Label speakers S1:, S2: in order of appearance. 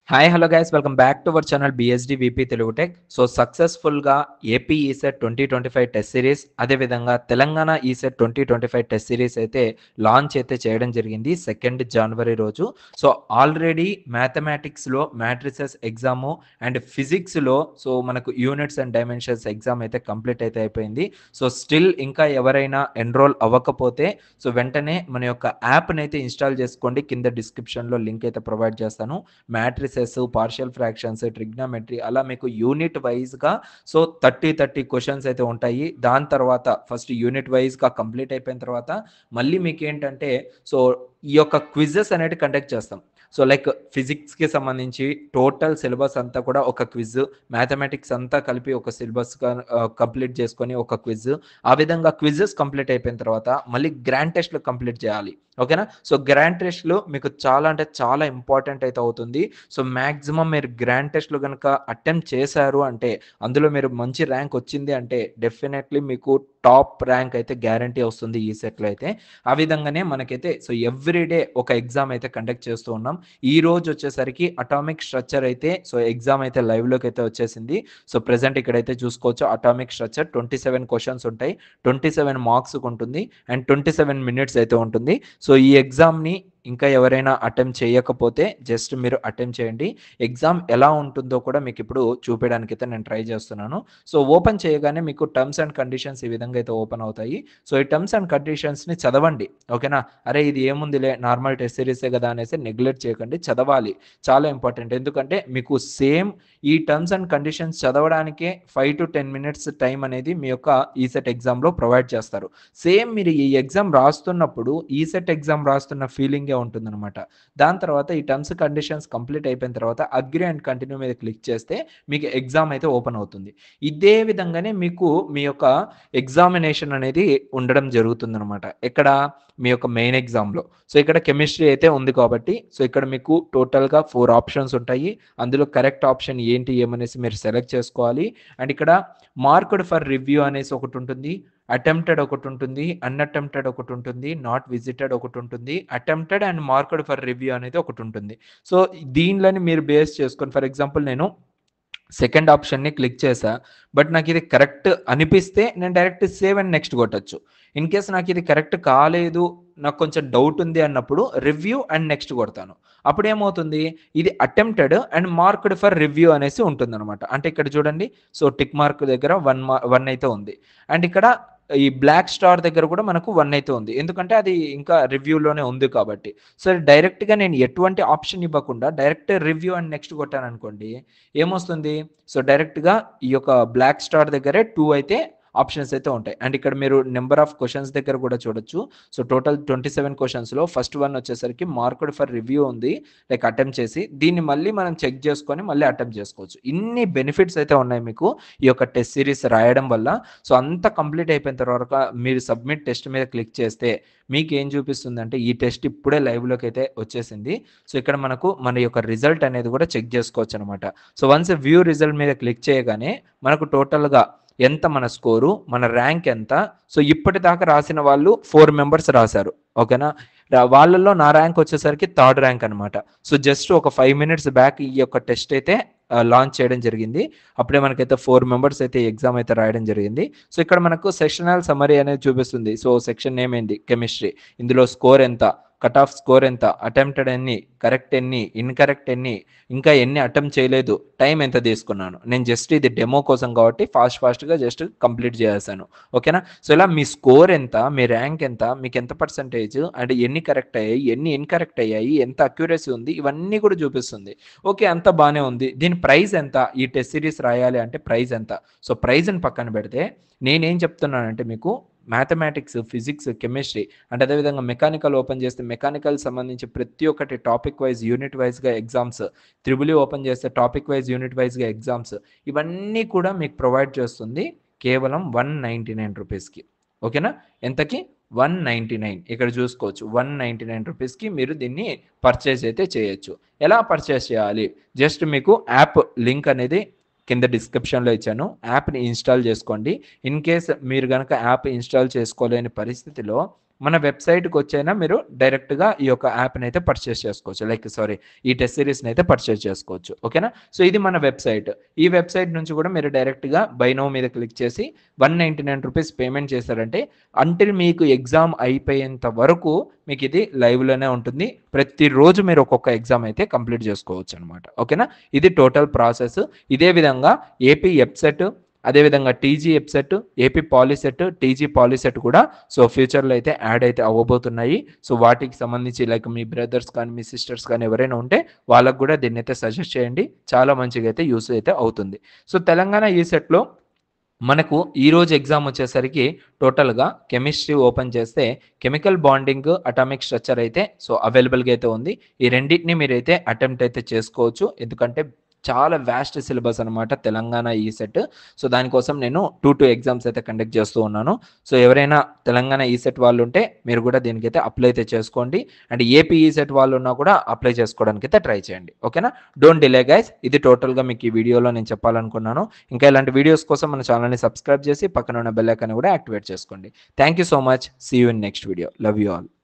S1: Hi hello guys welcome back to our channel BSD VP Telugu tech. So సక్సెస్ఫుల్గా AP ECET 2025 test series, అదేవిధంగా Telangana ECET 2025 test series అయితే launch అయితే చేయడం జరిగింది 2 జనవరి రోజు. సో ఆల్రెడీ మ్యాథమెటిక్స్లో మ్యాట్రిసెస్ ఎగ్జాము అండ్ ఫిజిక్స్లో సో మనకు యూనిట్స్ అండ్ డైమెన్షన్స్ ఎగ్జామ్ అయితే కంప్లీట్ అయితే అయిపోయింది. సో స్టిల్ ఇంకా ఎవరైనా ఎన్రోల్ అవ్వకపోతే సో వెంటనే మన యొక్క యాప్ని అయితే ఇన్స్టాల్ చేసుకోండి. కింద డిస్క్రిప్షన్లో లింక్ అయితే ప్రొవైడ్ చేస్తాను. మ్యాట్రిసెస్, పార్షియల్ ఫ్రాక్షన్స్, ట్రిగ్నోమెట్రీ అలా మీకు యూనిట్ వైజ్గా సో 30 క్వశ్చన్స్ అయితే ఉంటాయి. దాని తర్వాత ఫస్ట్ యూనిట్ వైజ్గా కంప్లీట్ అయిపోయిన తర్వాత మళ్ళీ మీకు ఏంటంటే సో ఈ యొక్క క్విజెస్ అనేవి కండక్ట్ చేస్తాం. సో లైక్ ఫిజిక్స్కి సంబంధించి టోటల్ సిలబస్ అంతా కూడా ఒక క్విజ్, మ్యాథమెటిక్స్ అంతా కలిపి ఒక సిలబస్గా కంప్లీట్ చేసుకొని ఒక క్విజ్, ఆ విధంగా క్విజెస్ కంప్లీట్ అయిపోయిన తర్వాత మళ్ళీ గ్రాండ్ టెస్ట్లు కంప్లీట్ చేయాలి. ఓకేనా? సో గ్రాండ్ టెస్ట్లు మీకు చాలా అంటే చాలా ఇంపార్టెంట్ అయితే అవుతుంది. సో మ్యాక్సిమం మీరు గ్రాండ్ టెస్ట్లు కనుక అటెంప్ట్ చేశారు అంటే, అందులో మీరు మంచి ర్యాంక్ వచ్చింది అంటే డెఫినెట్లీ మీకు టాప్ ర్యాంక్ అయితే గ్యారంటీ వస్తుంది ఈ సెట్లో అయితే. ఆ విధంగానే మనకైతే సో ఎవ్రీడే ఒక ఎగ్జామ్ అయితే కండక్ట్ చేస్తూ ఉన్నాం. ఈ రోజు వచ్చేసరికి అటామిక్ స్ట్రక్చర్ అయితే సో ఎగ్జామ్ అయితే లైవ్లోకి అయితే వచ్చేసింది. సో ప్రెసెంట్ ఇక్కడైతే చూసుకోవచ్చు అటామిక్ స్ట్రక్చర్ 27 క్వశ్చన్స్ ఉంటాయి, 27 మార్క్స్ ఉంటుంది అండ్ 27 మినిట్స్ అయితే ఉంటుంది. సో ఈ ఎగ్జామ్ని ఇంకా ఎవరైనా అటెంప్ట్ చేయకపోతే జస్ట్ మీరు అటెంప్ట్ చేయండి. ఎగ్జామ్ ఎలా ఉంటుందో కూడా మీకు ఇప్పుడు చూపించడానికి అయితే నేను ట్రై చేస్తున్నాను. సో ఓపెన్ చేయగానే మీకు టర్మ్స్ అండ్ కండిషన్స్ ఈ విధంగా అయితే ఓపెన్ అవుతాయి. సో ఈ టర్మ్స్ అండ్ కండిషన్స్ని చదవండి. ఓకేనా? అరే ఇది ఏముందిలే నార్మల్ టెస్ట్ సిరీసే కదా అనేసి నెగ్లెక్ట్ చేయకండి, చదవాలి. చాలా ఇంపార్టెంట్. ఎందుకంటే మీకు సేమ్ ఈ టర్మ్స్ అండ్ కండిషన్స్ చదవడానికే 5 to 10 మినిట్స్ టైం అనేది మీ యొక్క ఈసెట్ ఎగ్జామ్లో ప్రొవైడ్ చేస్తారు. సేమ్ మీరు ఈ ఎగ్జామ్ రాస్తున్నప్పుడు ఈసెట్ ఎగ్జామ్ రాస్తున్న ఫీలింగే ఉంటుందన్నమాట. దాని తర్వాత ఈ టర్మ్స్ కండిషన్స్ కంప్లీట్ అయిపోయిన తర్వాత అగ్రీ అండ్ కంటిన్యూ మీద క్లిక్ చేస్తే మీకు ఎగ్జామ్ అయితే ఓపెన్ అవుతుంది. ఇదే విధంగానే మీకు మీ యొక్క ఎగ్జామినేషన్ అనేది ఉండడం జరుగుతుందన్నమాట. ఎక్కడ? మీ యొక్క మెయిన్ ఎగ్జామ్లో. సో ఇక్కడ కెమిస్ట్రీ అయితే ఉంది కాబట్టి సో ఇక్కడ మీకు టోటల్గా 4 ఆప్షన్స్ ఉంటాయి. అందులో కరెక్ట్ ఆప్షన్ ఏంటి ఏమనేసి మీరు సెలెక్ట్ చేసుకోవాలి. అండ్ ఇక్కడ మార్క్డ్ ఫర్ రివ్యూ అనేసి ఒకటి ఉంటుంది, అటెంప్టెడ్ ఒకటి ఉంటుంది, అన్అటెంప్టెడ్ ఒకటి ఉంటుంది, నాట్ విజిటెడ్ ఒకటి ఉంటుంది, attempted and marked for review అనేది ఒకటి ఉంటుంది. సో దీనిలోని మీరు బేస్ చేసుకొని ఫర్ ఎగ్జాంపుల్ నేను సెకండ్ ఆప్షన్ని క్లిక్ చేశా, బట్ నాకు ఇది కరెక్ట్ అనిపిస్తే నేను డైరెక్ట్ సేవ్ అండ్ నెక్స్ట్ కొట్టచ్చు. ఇన్ కేస్ నాకు ఇది కరెక్ట్ కాలేదు, నాకు కొంచెం డౌట్ ఉంది అన్నప్పుడు రివ్యూ అండ్ నెక్స్ట్ కొడతాను. అప్పుడు ఏమవుతుంది, ఇది attempted and marked for review అనేసి ఉంటుందన్నమాట. అంటే ఇక్కడ చూడండి, సో టిక్ మార్క్ దగ్గర 1 అయితే ఉంది. అండ్ ఇక్కడ ఈ బ్లాక్ స్టార్ దగ్గర కూడా మనకు 1 అయితే ఉంది, ఎందుకంటే అది ఇంకా రివ్యూలోనే ఉంది కాబట్టి. సో డైరెక్ట్గా నేను ఎటువంటి ఆప్షన్ ఇవ్వకుండా డైరెక్ట్ రివ్యూ అండ్ నెక్స్ట్ కొట్టాను అనుకోండి, ఏమొస్తుంది, సో డైరెక్ట్గా ఈ యొక్క బ్లాక్ స్టార్ దగ్గరే 2 అయితే ఆప్షన్స్ అయితే ఉంటాయి. అండ్ ఇక్కడ మీరు నెంబర్ ఆఫ్ క్వశ్చన్స్ దగ్గర కూడా చూడొచ్చు. సో టోటల్ 27 క్వశ్చన్స్లో ఫస్ట్ వన్ వచ్చేసరికి మార్క్డ్ ఫర్ రివ్యూ ఉంది, లైక్ అటెంప్ట్ చేసి దీన్ని మళ్ళీ మనం చెక్ చేసుకొని మళ్ళీ అటెంప్ట్ చేసుకోవచ్చు. ఇన్ని బెనిఫిట్స్ అయితే ఉన్నాయి మీకు ఈ యొక్క టెస్ట్ సిరీస్ రాయడం వల్ల. సో అంతా కంప్లీట్ అయిపోయిన తర్వాత మీరు సబ్మిట్ టెస్ట్ మీద క్లిక్ చేస్తే మీకు ఏం చూపిస్తుందంటే ఈ టెస్ట్ ఇప్పుడే లైవ్లోకి అయితే వచ్చేసింది. సో ఇక్కడ మనకు మన యొక్క రిజల్ట్ అనేది కూడా చెక్ చేసుకోవచ్చు అనమాట. సో వన్స్ వ్యూ రిజల్ట్ మీద క్లిక్ చేయగానే మనకు టోటల్గా ఎంత మన స్కోరు, మన ర్యాంక్ ఎంత. సో ఇప్పటిదాకా రాసిన వాళ్ళు 4 మెంబర్స్ రాశారు. ఓకేనా? వాళ్ళల్లో నా ర్యాంక్ వచ్చేసరికి 3rd ర్యాంక్ అనమాట. సో జస్ట్ ఒక 5 మినిట్స్ బ్యాక్ ఈ యొక్క టెస్ట్ అయితే లాంచ్ చేయడం జరిగింది. అప్పుడే మనకైతే 4 మెంబర్స్ అయితే ఎగ్జామ్ అయితే రాయడం జరిగింది. సో ఇక్కడ మనకు సెక్షనల్ సమరీ అనేది చూపిస్తుంది. సో సెక్షన్ నేమ్ ఏంటి, కెమిస్ట్రీ, ఇందులో స్కోర్ ఎంత, కట్ ఆఫ్ స్కోర్ ఎంత, అటెంప్టెడ్ ఎన్ని, కరెక్ట్ ఎన్ని, ఇన్కరెక్ట్ ఎన్ని, ఇంకా ఎన్ని అటెంప్ట్ చేయలేదు, టైం ఎంత తీసుకున్నాను. నేను జస్ట్ ఇది డెమో కోసం కాబట్టి ఫాస్ట్గా జస్ట్ కంప్లీట్ చేసేసాను. ఓకేనా? సో ఇలా మీ స్కోర్ ఎంత, మీ ర్యాంక్ ఎంత, మీకు ఎంత పర్సంటేజ్, అండ్ ఎన్ని కరెక్ట్ అయ్యాయి, ఎన్ని ఇన్కరెక్ట్ అయ్యాయి, ఎంత అక్యురసీ ఉంది, ఇవన్నీ కూడా చూపిస్తుంది. ఓకే, అంత బాగానే ఉంది. దీని ప్రైస్ ఎంత, ఈ టెస్ట్ సిరీస్ రాయాలి అంటే ప్రైస్ ఎంత. సో ప్రైజ్ని పక్కన పెడితే నేనేం చెప్తున్నానంటే మీకు మ్యాథమెటిక్స్, ఫిజిక్స్, కెమిస్ట్రీ అండ్ అదేవిధంగా మెకానికల్ ఓపెన్ చేస్తే మెకానికల్ సంబంధించి ప్రతి ఒక్కటి టాపిక్ వైజ్ యూనిట్ వైజ్గా ఎగ్జామ్స్, త్రిబుల్ ఓపెన్ చేస్తే టాపిక్ వైజ్ యూనిట్ వైజ్గా ఎగ్జామ్స్, ఇవన్నీ కూడా మీకు ప్రొవైడ్ చేస్తుంది కేవలం 199 రూపీస్కి. ఓకేనా? ఎంతకి? 199. ఇక్కడ చూసుకోవచ్చు 199 రూపీస్కి మీరు దీన్ని పర్చేస్ అయితే చేయొచ్చు. ఎలా పర్చేస్ చేయాలి? జస్ట్ మీకు యాప్ లింక్ అనేది కింద డిస్క్రిప్షన్లో ఇచ్చాను. యాప్ని ఇన్స్టాల్ చేసుకోండి. ఇన్ కేస్ మీరు కనుక యాప్ ఇన్స్టాల్ చేసుకోలేని పరిస్థితిలో మన వెబ్‌సైట్‌కి వచ్చైనా మీరు డైరెక్ట్‌గా ఈ యొక్క యాప్‌ని అయితే పర్చేస్ చేసుకోవచ్చు. ఈ టెస్ట్ సిరీస్‌ని అయితే పర్చేస్ చేసుకోవచ్చు. ఓకేనా? సో ఇది మన వెబ్‌సైట్. ఈ వెబ్‌సైట్ నుంచి కూడా మీరు డైరెక్ట్‌గా బై నౌ మీద క్లిక్ చేసి ₹199 పేమెంట్ చేశారంటే అంటిల్ మీకు ఎగ్జామ్ అయిపోయేంత వరకు మీకు ఇది లైవ్‌లోనే ఉంటుంది. ప్రతిరోజు మీరు ఒక్కొక్క ఎగ్జామ్ అయితే కంప్లీట్ చేసుకోవచ్చనమాట. ఓకేనా? ఇది టోటల్ ప్రాసెస్. ఇదే విధంగా ఏపీ ఎబ్సెట్, అదేవిధంగా TG EdCET, AP POLYCET, TG POLYCET కూడా సో ఫ్యూచర్‌లో అయితే యాడ్ అయితే అవ్వబోతున్నాయి. సో వాటికి సంబంధించి మీ బ్రదర్స్ కానీ, మీ సిస్టర్స్ కానీ ఎవరైనా ఉంటే వాళ్ళకి కూడా దీన్నైతే సజెస్ట్ చేయండి. చాలా మంచిగా అయితే యూజ్ అయితే అవుతుంది. సో తెలంగాణ ఈసెట్‌లో మనకు ఈరోజు ఎగ్జామ్ వచ్చేసరికి టోటల్‌గా కెమిస్ట్రీ ఓపెన్ చేస్తే కెమికల్ బాండింగ్, అటామిక్ స్ట్రక్చర్ అయితే సో అవైలబుల్‌గా అయితే ఉంది. ఈ రెండిటిని మీరైతే అటెంప్ట్ అయితే చేసుకోవచ్చు. ఎందుకంటే చాలా వాస్ట్ సిలబస్ అనమాట తెలంగాణ ఈసెట్. సో దానికోసం నేను 2 ఎగ్జామ్స్ అయితే కండక్ట్ చేస్తూ ఉన్నాను. సో ఎవరైనా తెలంగాణ ఈసెట్ వాళ్ళు ఉంటే మీరు కూడా దీనికైతే అప్లై అయితే చేసుకోండి. అండ్ ఏపీ ఈసెట్ వాళ్ళు ఉన్నా కూడా అప్లై చేసుకోవడానికి అయితే ట్రై చేయండి. ఓకేనా? Don't delay guys. ఇది టోటల్‌గా మీకు ఈ వీడియోలో నేను చెప్పాలనుకున్నాను. ఇంకా ఇలాంటి వీడియోస్ కోసం మన ఛానల్‌ని సబ్స్క్రైబ్ చేసి పక్కన ఉన్న బెల్ ఐకాన్ కూడా యాక్టివేట్ చేసుకోండి. Thank you so much. See you in next video. Love you all.